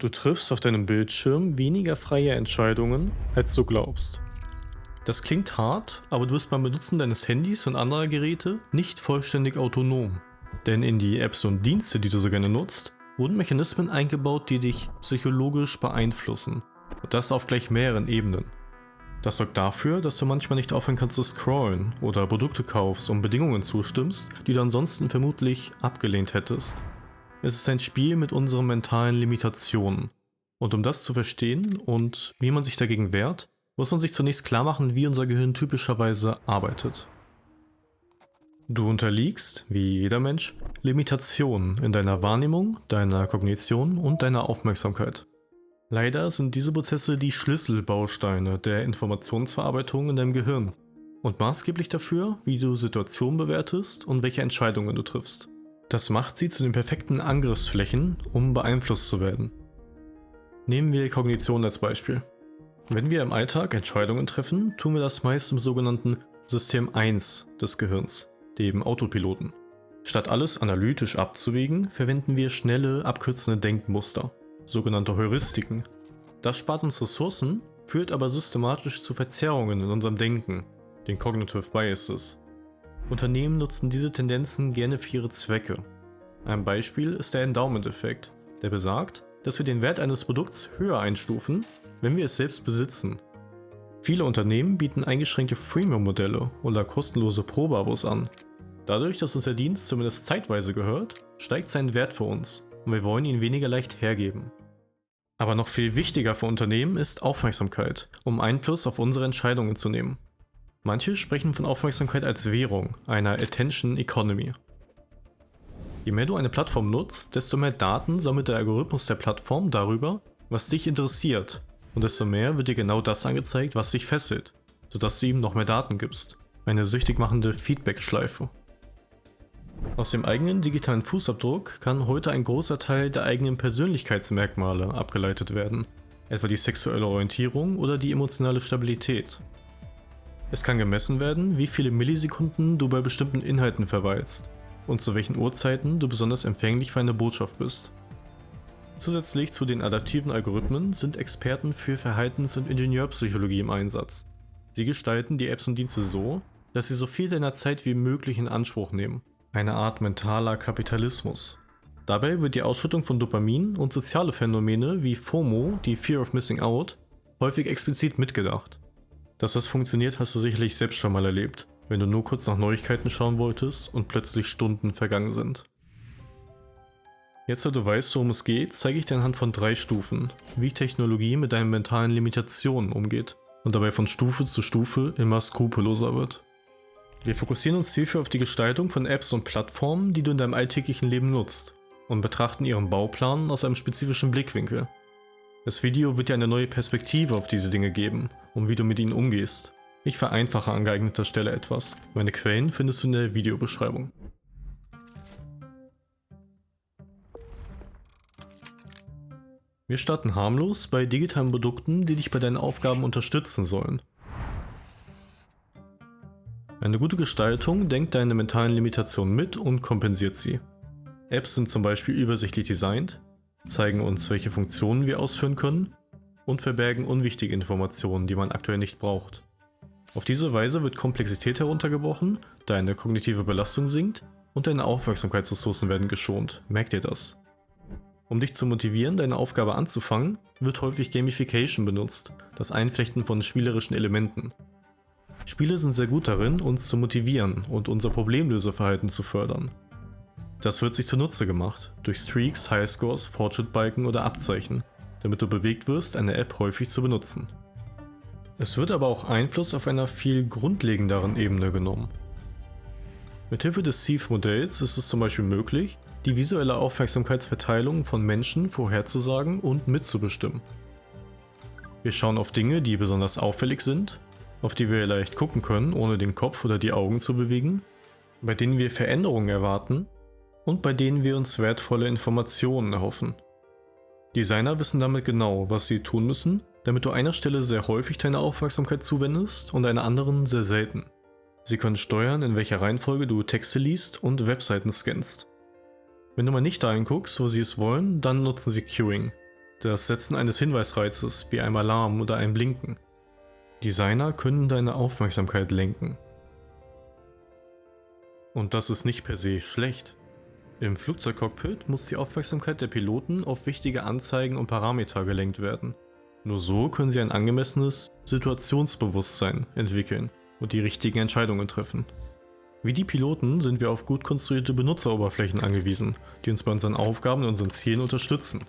Du triffst auf deinem Bildschirm weniger freie Entscheidungen, als du glaubst. Das klingt hart, aber du bist beim Benutzen deines Handys und anderer Geräte nicht vollständig autonom. Denn in die Apps und Dienste, die du so gerne nutzt, wurden Mechanismen eingebaut, die dich psychologisch beeinflussen. Und das auf gleich mehreren Ebenen. Das sorgt dafür, dass du manchmal nicht aufhören kannst zu scrollen oder Produkte kaufst und Bedingungen zustimmst, die du ansonsten vermutlich abgelehnt hättest. Es ist ein Spiel mit unseren mentalen Limitationen. Und um das zu verstehen und wie man sich dagegen wehrt, muss man sich zunächst klar machen, wie unser Gehirn typischerweise arbeitet. Du unterliegst, wie jeder Mensch, Limitationen in deiner Wahrnehmung, deiner Kognition und deiner Aufmerksamkeit. Leider sind diese Prozesse die Schlüsselbausteine der Informationsverarbeitung in deinem Gehirn und maßgeblich dafür, wie du Situationen bewertest und welche Entscheidungen du triffst. Das macht sie zu den perfekten Angriffsflächen, um beeinflusst zu werden. Nehmen wir Kognition als Beispiel. Wenn wir im Alltag Entscheidungen treffen, tun wir das meist im sogenannten System 1 des Gehirns, dem Autopiloten. Statt alles analytisch abzuwägen, verwenden wir schnelle, abkürzende Denkmuster, sogenannte Heuristiken. Das spart uns Ressourcen, führt aber systematisch zu Verzerrungen in unserem Denken, den Cognitive Biases. Unternehmen nutzen diese Tendenzen gerne für ihre Zwecke. Ein Beispiel ist der Endowment-Effekt, der besagt, dass wir den Wert eines Produkts höher einstufen, wenn wir es selbst besitzen. Viele Unternehmen bieten eingeschränkte Freemium-Modelle oder kostenlose Probeabos an. Dadurch, dass uns der Dienst zumindest zeitweise gehört, steigt sein Wert für uns und wir wollen ihn weniger leicht hergeben. Aber noch viel wichtiger für Unternehmen ist Aufmerksamkeit, um Einfluss auf unsere Entscheidungen zu nehmen. Manche sprechen von Aufmerksamkeit als Währung, einer Attention Economy. Je mehr du eine Plattform nutzt, desto mehr Daten sammelt der Algorithmus der Plattform darüber, was dich interessiert, und desto mehr wird dir genau das angezeigt, was dich fesselt, sodass du ihm noch mehr Daten gibst. Eine süchtig machende Feedback-Schleife. Aus dem eigenen digitalen Fußabdruck kann heute ein großer Teil der eigenen Persönlichkeitsmerkmale abgeleitet werden, etwa die sexuelle Orientierung oder die emotionale Stabilität. Es kann gemessen werden, wie viele Millisekunden du bei bestimmten Inhalten verweilst und zu welchen Uhrzeiten du besonders empfänglich für eine Botschaft bist. Zusätzlich zu den adaptiven Algorithmen sind Experten für Verhaltens- und Ingenieurpsychologie im Einsatz. Sie gestalten die Apps und Dienste so, dass sie so viel deiner Zeit wie möglich in Anspruch nehmen. Eine Art mentaler Kapitalismus. Dabei wird die Ausschüttung von Dopamin und soziale Phänomene wie FOMO, die Fear of Missing Out, häufig explizit mitgedacht. Dass das funktioniert, hast du sicherlich selbst schon mal erlebt, wenn du nur kurz nach Neuigkeiten schauen wolltest und plötzlich Stunden vergangen sind. Jetzt, da du weißt, worum es geht, zeige ich dir anhand von 3 Stufen, wie Technologie mit deinen mentalen Limitationen umgeht und dabei von Stufe zu Stufe immer skrupelloser wird. Wir fokussieren uns hierfür auf die Gestaltung von Apps und Plattformen, die du in deinem alltäglichen Leben nutzt, und betrachten ihren Bauplan aus einem spezifischen Blickwinkel. Das Video wird dir eine neue Perspektive auf diese Dinge geben und wie du mit ihnen umgehst. Ich vereinfache an geeigneter Stelle etwas. Meine Quellen findest du in der Videobeschreibung. Wir starten harmlos bei digitalen Produkten, die dich bei deinen Aufgaben unterstützen sollen. Eine gute Gestaltung denkt deine mentalen Limitationen mit und kompensiert sie. Apps sind zum Beispiel übersichtlich designt, zeigen uns, welche Funktionen wir ausführen können und verbergen unwichtige Informationen, die man aktuell nicht braucht. Auf diese Weise wird Komplexität heruntergebrochen, deine kognitive Belastung sinkt und deine Aufmerksamkeitsressourcen werden geschont. Merk dir das. Um dich zu motivieren, deine Aufgabe anzufangen, wird häufig Gamification benutzt, das Einflechten von spielerischen Elementen. Spiele sind sehr gut darin, uns zu motivieren und unser Problemlöseverhalten zu fördern. Das wird sich zunutze gemacht, durch Streaks, Highscores, Fortschrittbalken oder Abzeichen, damit du bewegt wirst, eine App häufig zu benutzen. Es wird aber auch Einfluss auf einer viel grundlegenderen Ebene genommen. Mithilfe des Thief-Modells ist es zum Beispiel möglich, die visuelle Aufmerksamkeitsverteilung von Menschen vorherzusagen und mitzubestimmen. Wir schauen auf Dinge, die besonders auffällig sind, auf die wir leicht gucken können, ohne den Kopf oder die Augen zu bewegen, bei denen wir Veränderungen erwarten und bei denen wir uns wertvolle Informationen erhoffen. Designer wissen damit genau, was sie tun müssen, damit du einer Stelle sehr häufig deine Aufmerksamkeit zuwendest und einer anderen sehr selten. Sie können steuern, in welcher Reihenfolge du Texte liest und Webseiten scannst. Wenn du mal nicht dahin guckst, wo sie es wollen, dann nutzen sie Queuing. das Setzen eines Hinweisreizes wie einem Alarm oder ein Blinken. Designer können deine Aufmerksamkeit lenken. Und das ist nicht per se schlecht. Im Flugzeugcockpit muss die Aufmerksamkeit der Piloten auf wichtige Anzeigen und Parameter gelenkt werden. Nur so können sie ein angemessenes Situationsbewusstsein entwickeln und die richtigen Entscheidungen treffen. Wie die Piloten sind wir auf gut konstruierte Benutzeroberflächen angewiesen, die uns bei unseren Aufgaben und unseren Zielen unterstützen.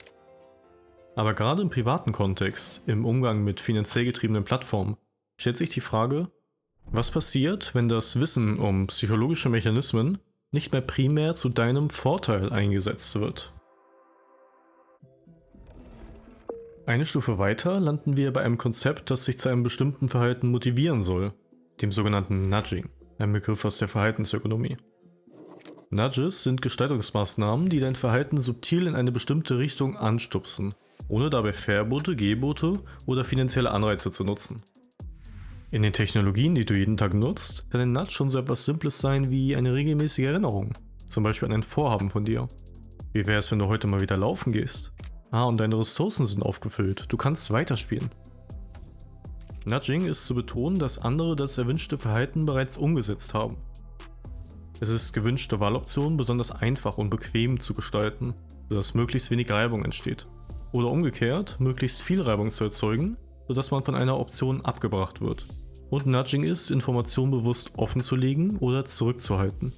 Aber gerade im privaten Kontext, im Umgang mit finanziell getriebenen Plattformen, stellt sich die Frage, was passiert, wenn das Wissen um psychologische Mechanismen nicht mehr primär zu deinem Vorteil eingesetzt wird? Eine Stufe weiter landen wir bei einem Konzept, das sich zu einem bestimmten Verhalten motivieren soll, dem sogenannten Nudging, ein Begriff aus der Verhaltensökonomie. Nudges sind Gestaltungsmaßnahmen, die dein Verhalten subtil in eine bestimmte Richtung anstupsen, ohne dabei Verbote, Gebote oder finanzielle Anreize zu nutzen. In den Technologien, die du jeden Tag nutzt, kann ein Nudge schon so etwas Simples sein wie eine regelmäßige Erinnerung, zum Beispiel an ein Vorhaben von dir. Wie wäre es, wenn du heute mal wieder laufen gehst? Und deine Ressourcen sind aufgefüllt, du kannst weiterspielen. Nudging ist zu betonen, dass andere das erwünschte Verhalten bereits umgesetzt haben. Es ist gewünschte Wahloptionen besonders einfach und bequem zu gestalten, sodass möglichst wenig Reibung entsteht. Oder umgekehrt, möglichst viel Reibung zu erzeugen, sodass man von einer Option abgebracht wird. Und Nudging ist, Informationen bewusst offenzulegen oder zurückzuhalten.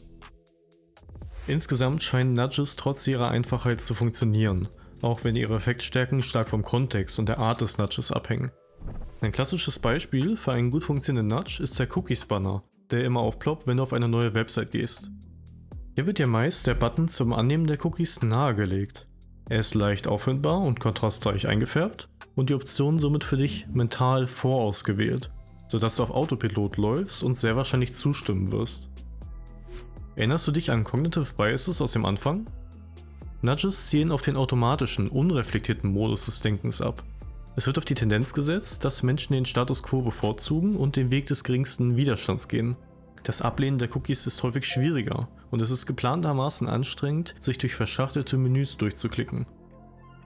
Insgesamt scheinen Nudges trotz ihrer Einfachheit zu funktionieren, auch wenn ihre Effektstärken stark vom Kontext und der Art des Nudges abhängen. Ein klassisches Beispiel für einen gut funktionierenden Nudge ist der Cookies-Banner, der immer aufploppt, wenn du auf eine neue Website gehst. Hier wird dir meist der Button zum Annehmen der Cookies nahegelegt. Er ist leicht auffindbar und kontrastreich eingefärbt und die Option somit für dich mental vorausgewählt, sodass du auf Autopilot läufst und sehr wahrscheinlich zustimmen wirst. Erinnerst du dich an Cognitive Biases aus dem Anfang? Nudges zielen auf den automatischen, unreflektierten Modus des Denkens ab. Es wird auf die Tendenz gesetzt, dass Menschen den Status quo bevorzugen und den Weg des geringsten Widerstands gehen. Das Ablehnen der Cookies ist häufig schwieriger und es ist geplantermaßen anstrengend, sich durch verschachtelte Menüs durchzuklicken.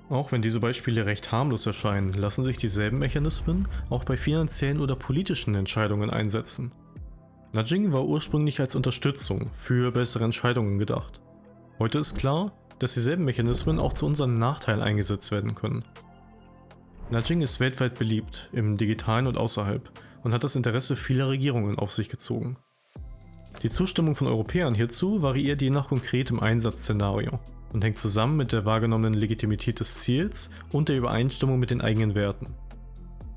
Auch wenn diese Beispiele recht harmlos erscheinen, lassen sich dieselben Mechanismen auch bei finanziellen oder politischen Entscheidungen einsetzen. Nudging war ursprünglich als Unterstützung für bessere Entscheidungen gedacht. Heute ist klar, dass dieselben Mechanismen auch zu unserem Nachteil eingesetzt werden können. Nudging ist weltweit beliebt, im Digitalen und außerhalb, und hat das Interesse vieler Regierungen auf sich gezogen. Die Zustimmung von Europäern hierzu variiert je nach konkretem Einsatzszenario und hängt zusammen mit der wahrgenommenen Legitimität des Ziels und der Übereinstimmung mit den eigenen Werten.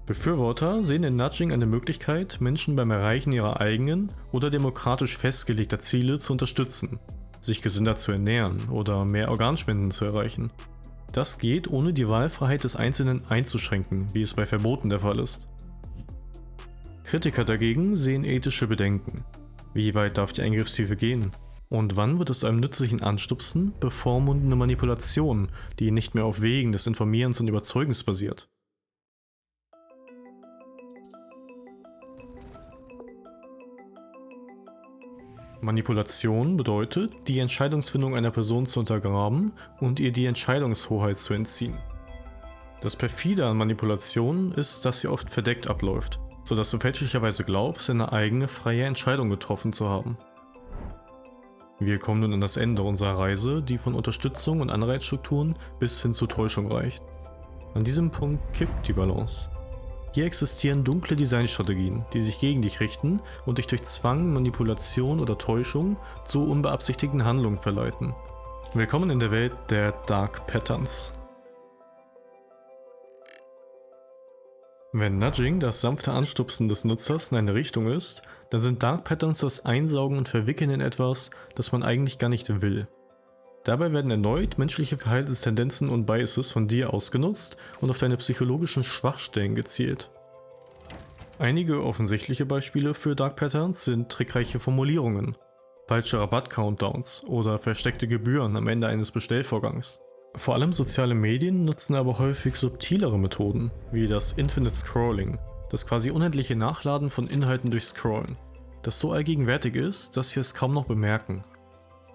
Befürworter sehen in Nudging eine Möglichkeit, Menschen beim Erreichen ihrer eigenen oder demokratisch festgelegter Ziele zu unterstützen, sich gesünder zu ernähren oder mehr Organspenden zu erreichen. Das geht, ohne die Wahlfreiheit des Einzelnen einzuschränken, wie es bei Verboten der Fall ist. Kritiker dagegen sehen ethische Bedenken. Wie weit darf die Eingriffstiefe gehen? Und wann wird es zu einem nützlichen Anstupsen, bevormundende Manipulation, die nicht mehr auf Wegen des Informierens und Überzeugens basiert? Manipulation bedeutet, die Entscheidungsfindung einer Person zu untergraben und ihr die Entscheidungshoheit zu entziehen. Das perfide an Manipulation ist, dass sie oft verdeckt abläuft, sodass du fälschlicherweise glaubst, eine eigene freie Entscheidung getroffen zu haben. Wir kommen nun an das Ende unserer Reise, die von Unterstützung und Anreizstrukturen bis hin zur Täuschung reicht. An diesem Punkt kippt die Balance. Hier existieren dunkle Designstrategien, die sich gegen dich richten und dich durch Zwang, Manipulation oder Täuschung zu unbeabsichtigten Handlungen verleiten. Willkommen in der Welt der Dark Patterns. Wenn Nudging das sanfte Anstupsen des Nutzers in eine Richtung ist, dann sind Dark Patterns das Einsaugen und Verwickeln in etwas, das man eigentlich gar nicht will. Dabei werden erneut menschliche Verhaltenstendenzen und Biases von dir ausgenutzt und auf deine psychologischen Schwachstellen gezielt. Einige offensichtliche Beispiele für Dark Patterns sind trickreiche Formulierungen, falsche Rabatt-Countdowns oder versteckte Gebühren am Ende eines Bestellvorgangs. Vor allem soziale Medien nutzen aber häufig subtilere Methoden, wie das Infinite Scrolling, das quasi unendliche Nachladen von Inhalten durch Scrollen, das so allgegenwärtig ist, dass wir es kaum noch bemerken.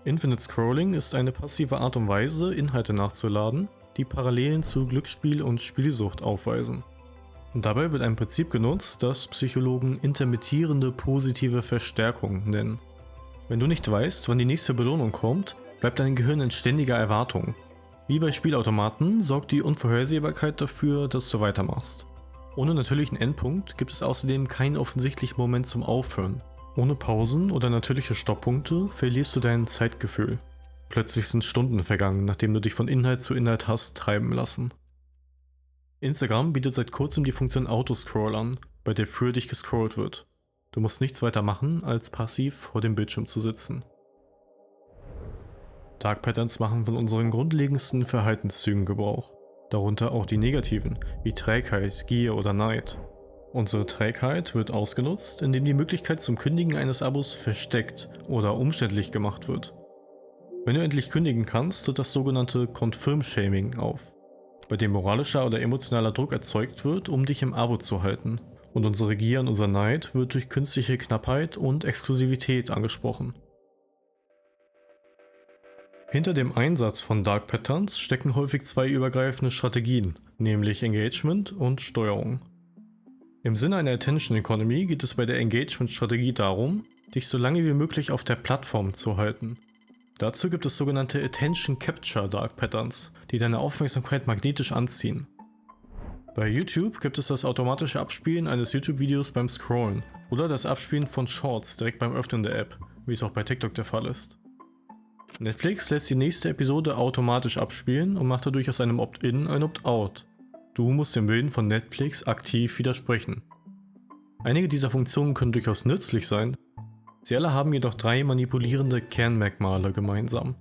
Infinite Scrolling ist eine passive Art und Weise, Inhalte nachzuladen, die Parallelen zu Glücksspiel und Spielsucht aufweisen. Dabei wird ein Prinzip genutzt, das Psychologen intermittierende positive Verstärkung nennen. Wenn du nicht weißt, wann die nächste Belohnung kommt, bleibt dein Gehirn in ständiger Erwartung. Wie bei Spielautomaten sorgt die Unvorhersehbarkeit dafür, dass du weitermachst. Ohne natürlichen Endpunkt gibt es außerdem keinen offensichtlichen Moment zum Aufhören. Ohne Pausen oder natürliche Stopppunkte verlierst du dein Zeitgefühl. Plötzlich sind Stunden vergangen, nachdem du dich von Inhalt zu Inhalt hast treiben lassen. Instagram bietet seit kurzem die Funktion Autoscroll an, bei der für dich gescrollt wird. Du musst nichts weiter machen, als passiv vor dem Bildschirm zu sitzen. Dark Patterns machen von unseren grundlegendsten Verhaltenszügen Gebrauch, darunter auch die negativen, wie Trägheit, Gier oder Neid. Unsere Trägheit wird ausgenutzt, indem die Möglichkeit zum Kündigen eines Abos versteckt oder umständlich gemacht wird. Wenn du endlich kündigen kannst, tritt das sogenannte Confirm-Shaming auf, bei dem moralischer oder emotionaler Druck erzeugt wird, um dich im Abo zu halten. Und unsere Gier und unser Neid wird durch künstliche Knappheit und Exklusivität angesprochen. Hinter dem Einsatz von Dark Patterns stecken häufig zwei übergreifende Strategien, nämlich Engagement und Steuerung. Im Sinne einer Attention Economy geht es bei der Engagement-Strategie darum, dich so lange wie möglich auf der Plattform zu halten. Dazu gibt es sogenannte Attention Capture Dark Patterns, die deine Aufmerksamkeit magnetisch anziehen. Bei YouTube gibt es das automatische Abspielen eines YouTube-Videos beim Scrollen oder das Abspielen von Shorts direkt beim Öffnen der App, wie es auch bei TikTok der Fall ist. Netflix lässt die nächste Episode automatisch abspielen und macht dadurch aus einem Opt-in ein Opt-out. Du musst dem Willen von Netflix aktiv widersprechen. Einige dieser Funktionen können durchaus nützlich sein. Sie alle haben jedoch drei manipulierende Kernmerkmale gemeinsam.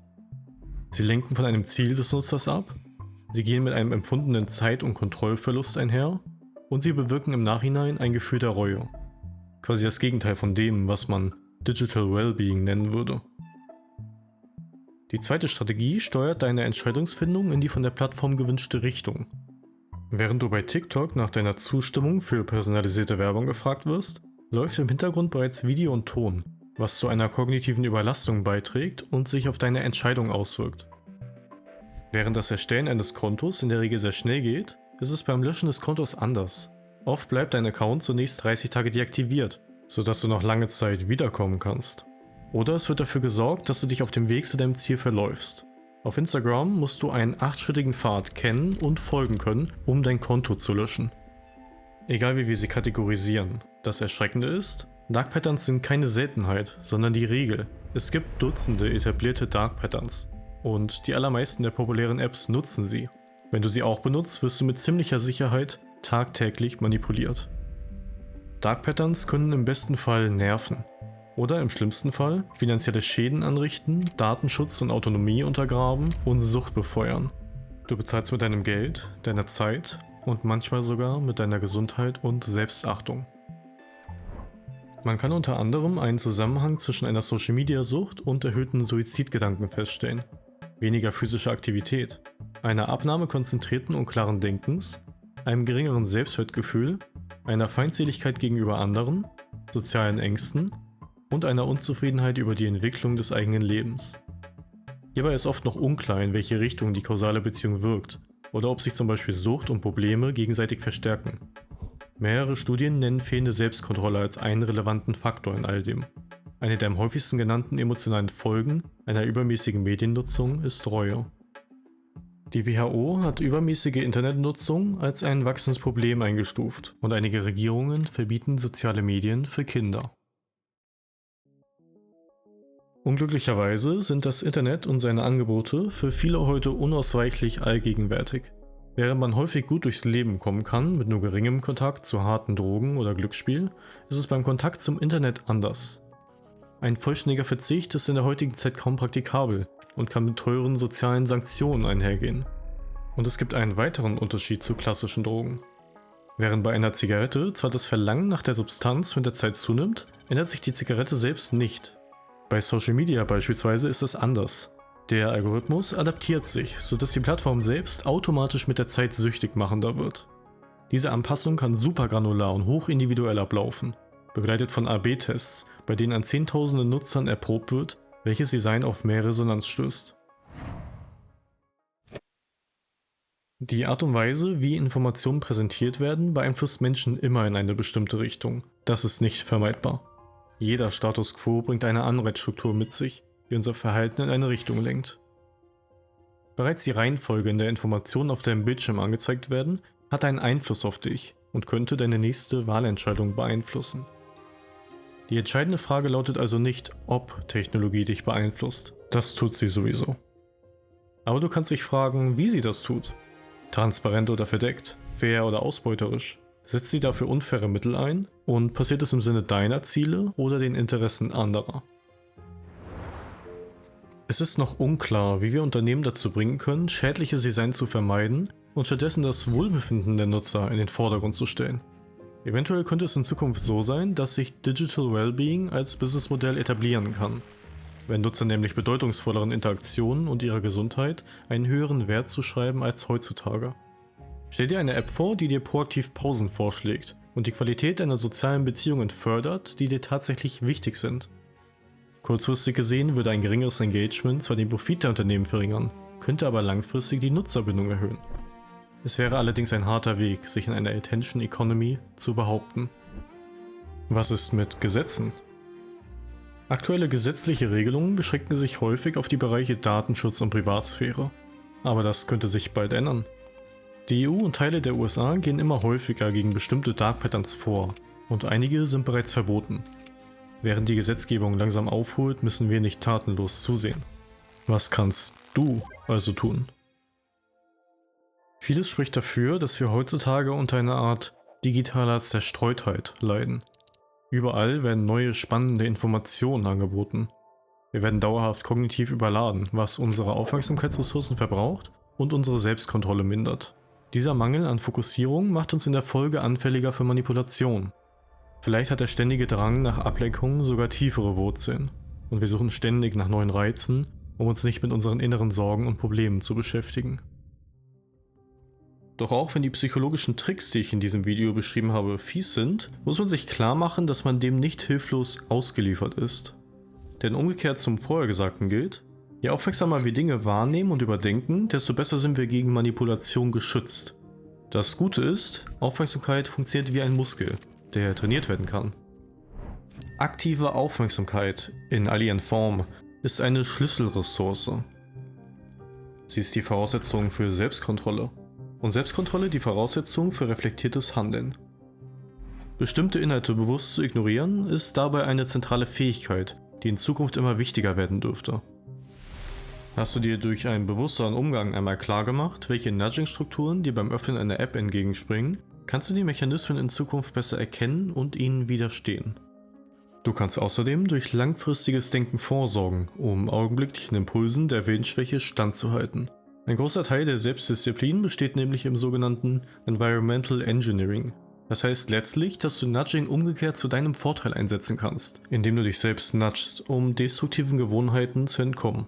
Sie lenken von einem Ziel des Nutzers ab, sie gehen mit einem empfundenen Zeit- und Kontrollverlust einher und sie bewirken im Nachhinein ein Gefühl der Reue. Quasi das Gegenteil von dem, was man Digital Wellbeing nennen würde. Die zweite Strategie steuert deine Entscheidungsfindung in die von der Plattform gewünschte Richtung. Während du bei TikTok nach deiner Zustimmung für personalisierte Werbung gefragt wirst, läuft im Hintergrund bereits Video und Ton, was zu einer kognitiven Überlastung beiträgt und sich auf deine Entscheidung auswirkt. Während das Erstellen eines Kontos in der Regel sehr schnell geht, ist es beim Löschen des Kontos anders. Oft bleibt dein Account zunächst 30 Tage deaktiviert, sodass du noch lange Zeit wiederkommen kannst. Oder es wird dafür gesorgt, dass du dich auf dem Weg zu deinem Ziel verläufst. Auf Instagram musst du einen 8-schrittigen Pfad kennen und folgen können, um dein Konto zu löschen. Egal wie wir sie kategorisieren, das Erschreckende ist, Dark Patterns sind keine Seltenheit, sondern die Regel. Es gibt Dutzende etablierte Dark Patterns und die allermeisten der populären Apps nutzen sie. Wenn du sie auch benutzt, wirst du mit ziemlicher Sicherheit tagtäglich manipuliert. Dark Patterns können im besten Fall nerven. Oder im schlimmsten Fall finanzielle Schäden anrichten, Datenschutz und Autonomie untergraben und Sucht befeuern. Du bezahlst mit deinem Geld, deiner Zeit und manchmal sogar mit deiner Gesundheit und Selbstachtung. Man kann unter anderem einen Zusammenhang zwischen einer Social-Media-Sucht und erhöhten Suizidgedanken feststellen, weniger physische Aktivität, einer Abnahme konzentrierten und klaren Denkens, einem geringeren Selbstwertgefühl, einer Feindseligkeit gegenüber anderen, sozialen Ängsten und einer Unzufriedenheit über die Entwicklung des eigenen Lebens. Hierbei ist oft noch unklar, in welche Richtung die kausale Beziehung wirkt oder ob sich zum Beispiel Sucht und Probleme gegenseitig verstärken. Mehrere Studien nennen fehlende Selbstkontrolle als einen relevanten Faktor in all dem. Eine der am häufigsten genannten emotionalen Folgen einer übermäßigen Mediennutzung ist Reue. Die WHO hat übermäßige Internetnutzung als ein wachsendes Problem eingestuft und einige Regierungen verbieten soziale Medien für Kinder. Unglücklicherweise sind das Internet und seine Angebote für viele heute unausweichlich allgegenwärtig. Während man häufig gut durchs Leben kommen kann mit nur geringem Kontakt zu harten Drogen oder Glücksspiel, ist es beim Kontakt zum Internet anders. Ein vollständiger Verzicht ist in der heutigen Zeit kaum praktikabel und kann mit teuren sozialen Sanktionen einhergehen. Und es gibt einen weiteren Unterschied zu klassischen Drogen. Während bei einer Zigarette zwar das Verlangen nach der Substanz mit der Zeit zunimmt, ändert sich die Zigarette selbst nicht. Bei Social Media beispielsweise ist es anders. Der Algorithmus adaptiert sich, sodass die Plattform selbst automatisch mit der Zeit süchtig machender wird. Diese Anpassung kann supergranular und hochindividuell ablaufen, begleitet von A/B-Tests, bei denen an Zehntausenden Nutzern erprobt wird, welches Design auf mehr Resonanz stößt. Die Art und Weise, wie Informationen präsentiert werden, beeinflusst Menschen immer in eine bestimmte Richtung. Das ist nicht vermeidbar. Jeder Status quo bringt eine Anreizstruktur mit sich, die unser Verhalten in eine Richtung lenkt. Bereits die Reihenfolge, in der Informationen auf deinem Bildschirm angezeigt werden, hat einen Einfluss auf dich und könnte deine nächste Wahlentscheidung beeinflussen. Die entscheidende Frage lautet also nicht, ob Technologie dich beeinflusst. Das tut sie sowieso. Aber du kannst dich fragen, wie sie das tut. Transparent oder verdeckt, fair oder ausbeuterisch. Setzt sie dafür unfaire Mittel ein und passiert es im Sinne deiner Ziele oder den Interessen anderer? Es ist noch unklar, wie wir Unternehmen dazu bringen können, schädliches Design zu vermeiden und stattdessen das Wohlbefinden der Nutzer in den Vordergrund zu stellen. Eventuell könnte es in Zukunft so sein, dass sich Digital Wellbeing als Businessmodell etablieren kann, wenn Nutzer nämlich bedeutungsvolleren Interaktionen und ihrer Gesundheit einen höheren Wert zuschreiben als heutzutage. Stell dir eine App vor, die dir proaktiv Pausen vorschlägt und die Qualität deiner sozialen Beziehungen fördert, die dir tatsächlich wichtig sind. Kurzfristig gesehen würde ein geringeres Engagement zwar den Profit der Unternehmen verringern, könnte aber langfristig die Nutzerbindung erhöhen. Es wäre allerdings ein harter Weg, sich in einer Attention Economy zu behaupten. Was ist mit Gesetzen? Aktuelle gesetzliche Regelungen beschränken sich häufig auf die Bereiche Datenschutz und Privatsphäre. Aber das könnte sich bald ändern. Die EU und Teile der USA gehen immer häufiger gegen bestimmte Dark Patterns vor und einige sind bereits verboten. Während die Gesetzgebung langsam aufholt, müssen wir nicht tatenlos zusehen. Was kannst du also tun? Vieles spricht dafür, dass wir heutzutage unter einer Art digitaler Zerstreutheit leiden. Überall werden neue spannende Informationen angeboten. Wir werden dauerhaft kognitiv überladen, was unsere Aufmerksamkeitsressourcen verbraucht und unsere Selbstkontrolle mindert. Dieser Mangel an Fokussierung macht uns in der Folge anfälliger für Manipulation. Vielleicht hat der ständige Drang nach Ablenkung sogar tiefere Wurzeln und wir suchen ständig nach neuen Reizen, um uns nicht mit unseren inneren Sorgen und Problemen zu beschäftigen. Doch auch wenn die psychologischen Tricks, die ich in diesem Video beschrieben habe, fies sind, muss man sich klar machen, dass man dem nicht hilflos ausgeliefert ist. Denn umgekehrt zum vorher Gesagten gilt, je aufmerksamer wir Dinge wahrnehmen und überdenken, desto besser sind wir gegen Manipulation geschützt. Das Gute ist, Aufmerksamkeit funktioniert wie ein Muskel, der trainiert werden kann. Aktive Aufmerksamkeit in all ihren Formen ist eine Schlüsselressource. Sie ist die Voraussetzung für Selbstkontrolle. Und Selbstkontrolle die Voraussetzung für reflektiertes Handeln. Bestimmte Inhalte bewusst zu ignorieren, ist dabei eine zentrale Fähigkeit, die in Zukunft immer wichtiger werden dürfte. Hast du dir durch einen bewussteren Umgang einmal klar gemacht, welche Nudging-Strukturen dir beim Öffnen einer App entgegenspringen, kannst du die Mechanismen in Zukunft besser erkennen und ihnen widerstehen. Du kannst außerdem durch langfristiges Denken vorsorgen, um augenblicklichen Impulsen der Willensschwäche standzuhalten. Ein großer Teil der Selbstdisziplin besteht nämlich im sogenannten Environmental Engineering. Das heißt letztlich, dass du Nudging umgekehrt zu deinem Vorteil einsetzen kannst, indem du dich selbst nudgst, um destruktiven Gewohnheiten zu entkommen.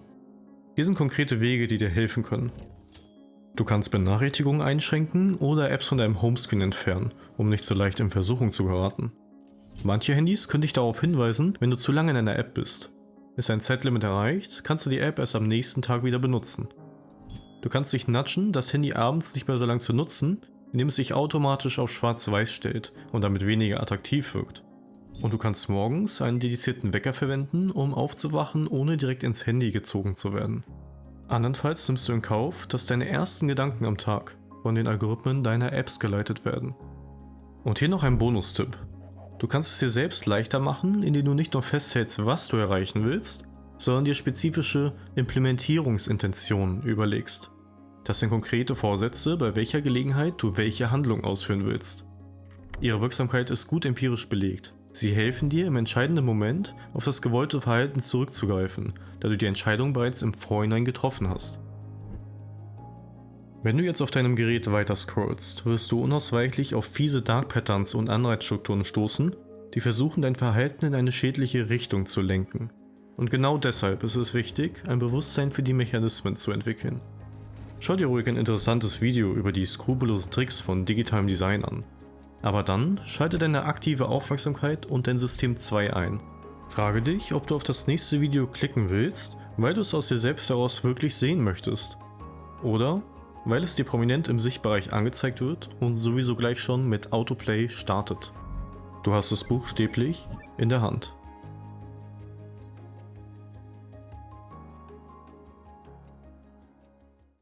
Hier sind konkrete Wege, die dir helfen können. Du kannst Benachrichtigungen einschränken oder Apps von deinem Homescreen entfernen, um nicht so leicht in Versuchung zu geraten. Manche Handys können dich darauf hinweisen, wenn du zu lange in einer App bist. Ist ein Zeitlimit erreicht, kannst du die App erst am nächsten Tag wieder benutzen. Du kannst dich nudgen, das Handy abends nicht mehr so lange zu nutzen, indem es sich automatisch auf schwarz-weiß stellt und damit weniger attraktiv wirkt. Und du kannst morgens einen dedizierten Wecker verwenden, um aufzuwachen, ohne direkt ins Handy gezogen zu werden. Andernfalls nimmst du in Kauf, dass deine ersten Gedanken am Tag von den Algorithmen deiner Apps geleitet werden. Und hier noch ein Bonustipp. Du kannst es dir selbst leichter machen, indem du nicht nur festhältst, was du erreichen willst, sondern dir spezifische Implementierungsintentionen überlegst. Das sind konkrete Vorsätze, bei welcher Gelegenheit du welche Handlung ausführen willst. Ihre Wirksamkeit ist gut empirisch belegt. Sie helfen dir im entscheidenden Moment auf das gewollte Verhalten zurückzugreifen, da du die Entscheidung bereits im Vorhinein getroffen hast. Wenn du jetzt auf deinem Gerät weiter scrollst, wirst du unausweichlich auf fiese Dark Patterns und Anreizstrukturen stoßen, die versuchen, dein Verhalten in eine schädliche Richtung zu lenken. Und genau deshalb ist es wichtig, ein Bewusstsein für die Mechanismen zu entwickeln. Schau dir ruhig ein interessantes Video über die skrupellosen Tricks von digitalem Design an. Aber dann schalte deine aktive Aufmerksamkeit und dein System 2 ein. Frage dich, ob du auf das nächste Video klicken willst, weil du es aus dir selbst heraus wirklich sehen möchtest. Oder weil es dir prominent im Sichtbereich angezeigt wird und sowieso gleich schon mit Autoplay startet. Du hast es buchstäblich in der Hand.